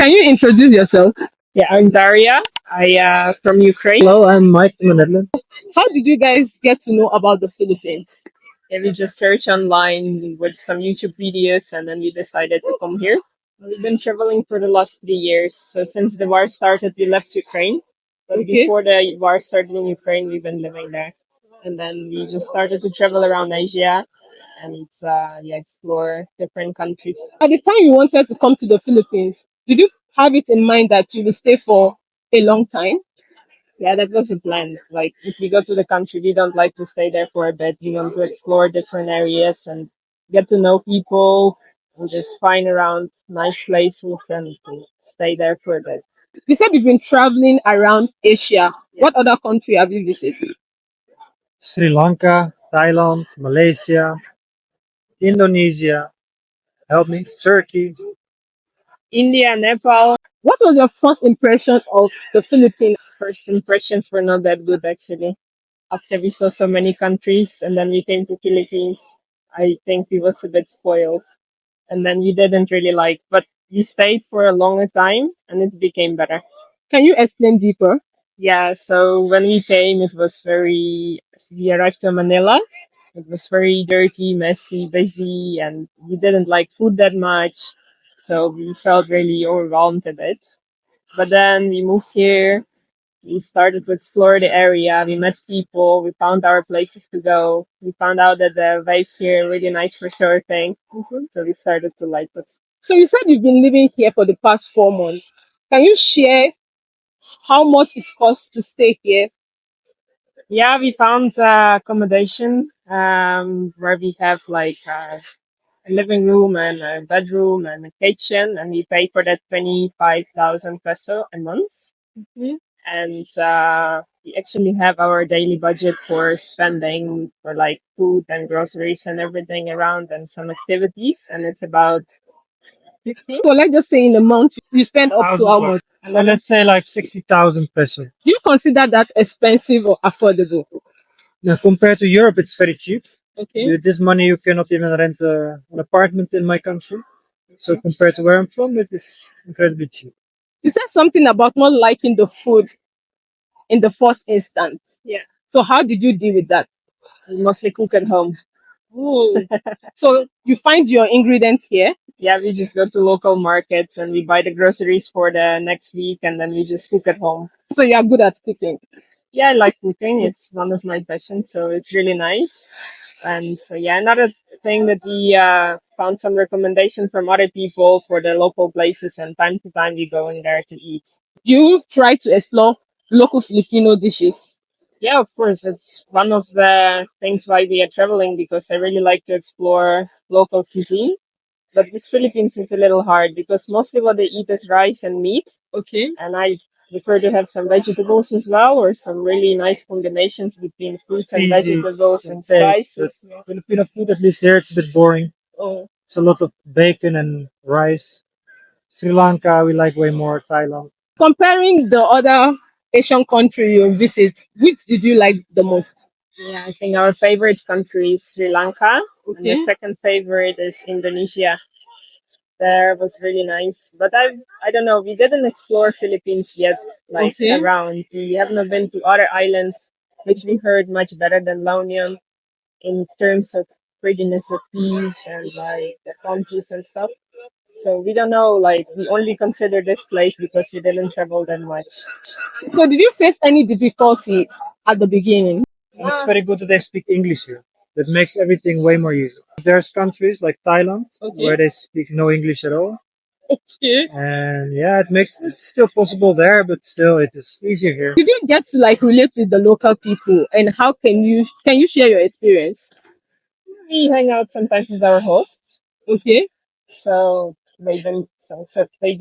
Can you introduce yourself? Yeah, I'm Daria. I from Ukraine. Hello, I'm Mike from the Netherlands. How did you guys get to know about the Philippines? And we just searched online with some YouTube videos, and then we decided to come here. We've been traveling for the last 3 years. So since the war started, we left Ukraine. But Okay. before the war started in Ukraine, we've been living there. And then we just started to travel around Asia and explore different countries. At the time you wanted to come to the Philippines, did you have it in mind that you will stay for a long time? Yeah, that was the plan. Like, if we go to the country, we don't like to stay there for a bit. We want to explore different areas and get to know people and just find around nice places and to stay there for a bit. You said you've been traveling around Asia. What other country have you visited? Sri Lanka, Thailand, Malaysia, Indonesia, help me, Turkey. India, Nepal. What was your first impression of the Philippines? First impressions were not that good actually. After we saw so many countries and then we came to Philippines, I think we was a bit spoiled. And then we didn't really like, but we stayed for a longer time and it became better. Can you explain deeper? Yeah, so when we came, it was we arrived to Manila. It was very dirty, messy, busy, and we didn't like food that much. So we felt really overwhelmed a bit. But then we moved here. We started to explore the area. We met people. We found our places to go. We found out that the waves here are really nice for surfing. So we started to like it. So you said you've been living here for the past 4 months. Can you share how much it costs to stay here? Yeah, we found accommodation where we have like a living room and a bedroom and a kitchen, and we pay for that 25,000 peso a month. Mhm. And we actually have our daily budget for spending for like food and groceries and everything around and some activities, and it's about 50. So let's just say in a month you spend up to how much? Well, let's say like 60,000 peso. Do you consider that expensive or affordable? Now, compared to Europe, it's very cheap. Okay. With this money, you cannot even rent an apartment in my country. So compared to where I'm from, it is incredibly cheap. You said something about not liking the food in the first instance. Yeah, So how did you deal with that? we mostly cook at home. Ooh. So you find your ingredients here. Yeah, we just go to local markets and we buy the groceries for the next week and then we just cook at home. So you are good at cooking. Yeah, I like cooking. It's one of my passions, so it's really nice. And so, yeah, another thing that we found some recommendation from other people for the local places, and time to time we go in there to eat. You try to explore local Filipino dishes. Yeah, of course, it's one of the things why we are traveling because I really like to explore local cuisine. But this Philippines is a little hard because mostly what they eat is rice and meat, Okay. and I prefer to have some vegetables as well, or some really nice combinations between fruits and vegetables and spices. Yeah. Filipino food, at least here, it's a bit boring. Oh. It's a lot of bacon and rice. Sri Lanka, we like way more. Thailand. Comparing the other Asian country you visit, which did you like the most? Yeah, I think our favorite country is Sri Lanka, and the Okay. second favorite is Indonesia. There was really nice, but I don't know. We didn't explore Philippines yet, like Okay. around. We have not been to other islands, which we heard much better than La Union in terms of prettiness of beach and like the palm trees and stuff. So we don't know. Like, we only consider this place because we didn't travel that much. So did you face any difficulty at the beginning? And it's very good that they speak English here. That makes everything way more easy. There's countries like Thailand where Okay. they speak no English at all. Okay. And yeah, it's still possible there, but still it is easier here. Did you get to like relate with the local people, and how can you share your experience? We hang out sometimes with our hosts. Okay. So they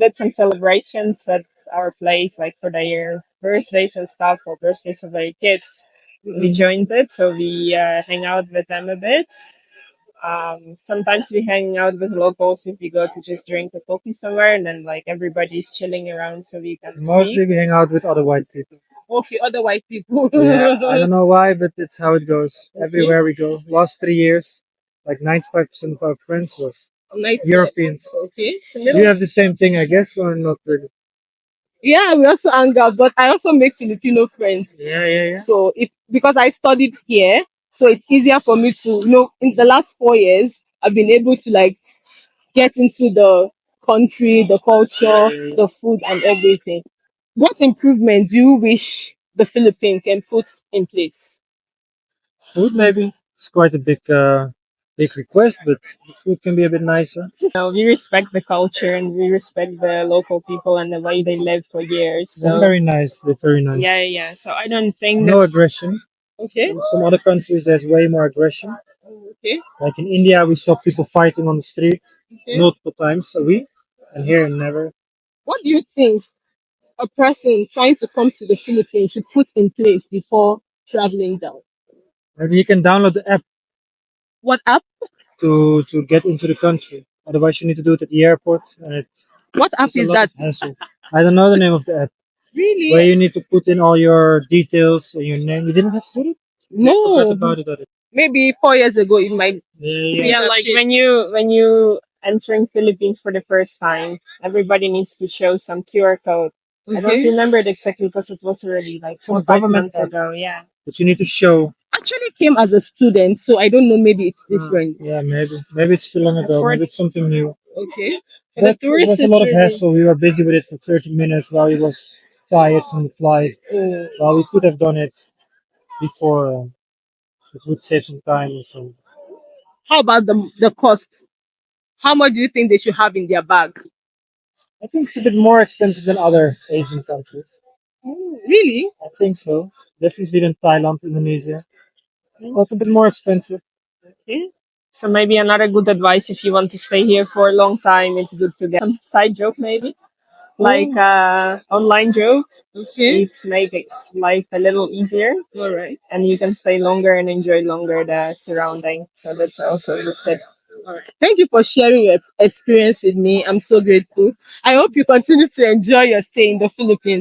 did some celebrations at our place, like for their birthdays and stuff, or birthdays of their kids. We joined it, so we hang out with them a bit. Sometimes we hang out with locals if we go to just drink a coffee somewhere, and then like everybody's chilling around, so we can Mostly speak. we hang out with other white people. Okay, other white people. Yeah, I don't know why, but it's how it goes. Okay. Everywhere we go. Last 3 years, like 95% of our friends was Night life. Europeans. Okay. Do you have the same thing, I guess, or not really? Yeah, we also hang out, but I also make Filipino friends. Yeah, yeah, yeah. So if because I studied here, so it's easier for me to, in the last 4 years, I've been able to like get into the country, the culture, the food, and everything. What improvement do you wish the Philippines can put in place? Food, maybe. It's quite a big request, but the food can be a bit nicer. We respect the culture and we respect the local people and the way they live for years. They're So very nice. They're very nice. yeah, yeah. So I don't think No aggression. Okay. In some other countries, there's way more aggression. Okay. Like in India, we saw people fighting on the street Okay. multiple times a week, and here never. What do you think a person trying to come to the Philippines should put in place before traveling down? Maybe you can download the app What app? to get into the country. Otherwise, you need to do it at the airport, and What app it's a is lot that? of hassle. I don't know the name of the app. Where Really? you need to put in all your details and your name. You didn't have to do it? I forgot No. about it. already. Maybe 4 years ago it might. Yeah, yeah, yeah. like when you entering Philippines for the first time, everybody needs to show some QR code. I don't Okay. remember it exactly because it was already like From 4 or 5 government months app. ago. Yeah. But you need to show. Actually came as a student, so I don't know. Maybe it's different. Yeah, maybe. Maybe it's too long ago. For Maybe it's something new. Okay. for the But it tourists was a is lot of really hassle. We were busy with it for 30 minutes while he was tired from the flight. Well, we could have done it before. It would save some time and some. How about the cost? How much do you think they should have in their bag? I think it's a bit more expensive than other Asian countries. Really? I think so. Definitely than Thailand, Indonesia. Well, it's a bit more expensive. okay. So maybe another good advice if you want to stay here for a long time, it's good to get some side job maybe, like online job. Okay. It's make life a little easier, All right. and you can stay longer and enjoy longer the surrounding. So that's also a good tip. All right. Thank you for sharing your experience with me. I'm so grateful. I hope you continue to enjoy your stay in the Philippines.